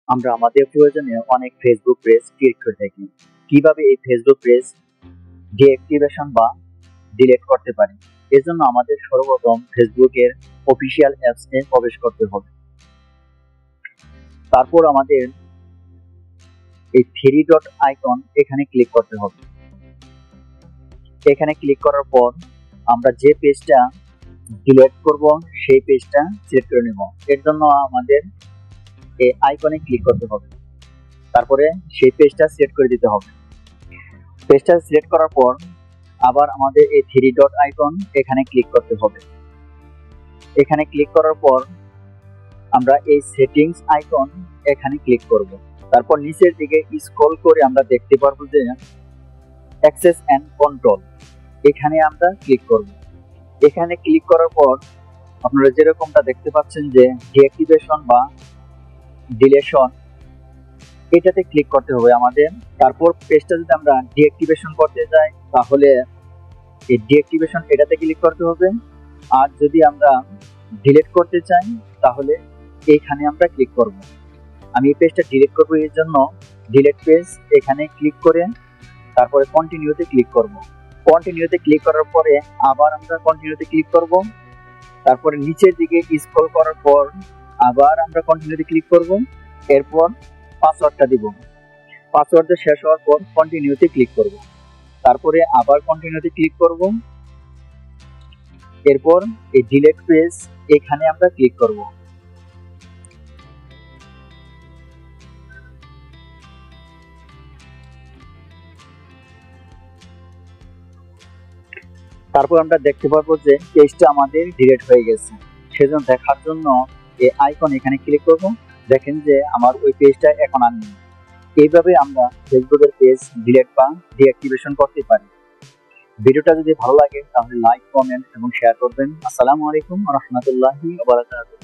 আমরা আমাদের প্রয়োজনে অনেক ফেসবুক পেজ ক্রিয়েট করে থাকি। কিভাবে এই ফেসবুক পেজ ডিঅ্যাক্টিভেশন বা ডিলিট করতে পারি? এর জন্য আমাদের সর্বপ্রথম ফেসবুকের অফিসিয়াল অ্যাপসে প্রবেশ করতে হবে। তারপর আমাদের এই থ্রি ডট আইকন এখানে ক্লিক করতে হবে। এখানে ক্লিক করার পর আমরা যে পেজটা ডিলিট করব সেই পেজটা সিলেক্ট করে নেব। এর জন্য আমাদের এই আইকনে ক্লিক করতে হবে, তারপরে সেই পেজটা সিলেক্ট করে দিতে হবে। পেজটা সিলেক্ট করার পর আবার আমাদের এই থ্রি ডট আইকন এখানে ক্লিক করতে হবে। এখানে ক্লিক করার পর আমরা এই সেটিংস আইকন এখানে ক্লিক করব। তারপর নিচের দিকে স্ক্রল করে আমরা দেখতে পারবো যে অ্যাক্সেস এন্ড কন্ট্রোল, এখানে আমরা ক্লিক করব। এখানে ক্লিক করার পর আপনারা যেরকমটা দেখতে পাচ্ছেন যে ডিঅ্যাক্টিভেশন বা ডিলেশন, এটাতে ক্লিক করতে হবে আমাদের। তারপর পেজটা যদি আমরা ডিঅ্যাক্টিভেশন করতে যাই তাহলে এই ডিঅ্যাক্টিভেশন এটাতে ক্লিক করতে হবে, আর যদি আমরা ডিলিট করতে চাই তাহলে এখানে আমরা ক্লিক করব। আমি এই পেজটা ডিলিট করব, এর জন্য ডিলিট পেজ এখানে ক্লিক করে তারপরে কন্টিনিউতে ক্লিক করব। কন্টিনিউতে ক্লিক করার পরে আবার আমরা কন্টিনিউতে ক্লিক করব। তারপরে নিচের দিকে স্ক্রল করার পর আবার আমরা কন্টিনিউতে ক্লিক করব। এরপর পাসওয়ার্ডটা দিব। পাসওয়ার্ডটা শেষ হওয়ার পর কন্টিনিউতে ক্লিক করব। তারপরে আবার কন্টিনিউতে ক্লিক করব। এরপর এই ডিলিট পেজ এখানে আমরা ক্লিক করব। তারপর আমরা দেখতে পারবো যে পেজটা আমাদের ডিলিট হয়ে গেছে। সেজন্য দেখার জন্য এই আইকন এখানে ক্লিক করব। দেখেন যে আমার ওই পেজটা এখন আর নেই। এইভাবে আমরা ফেসবুকের পেজ ডিলিট বা ডিঅ্যাক্টিভেশন করতে পারি। ভিডিওটা যদি ভালো লাগে তাহলে লাইক, কমেন্ট এবং শেয়ার করবেন। আসসালামু আলাইকুম ওয়া রাহমাতুল্লাহি ওয়া বারাকাতুহু।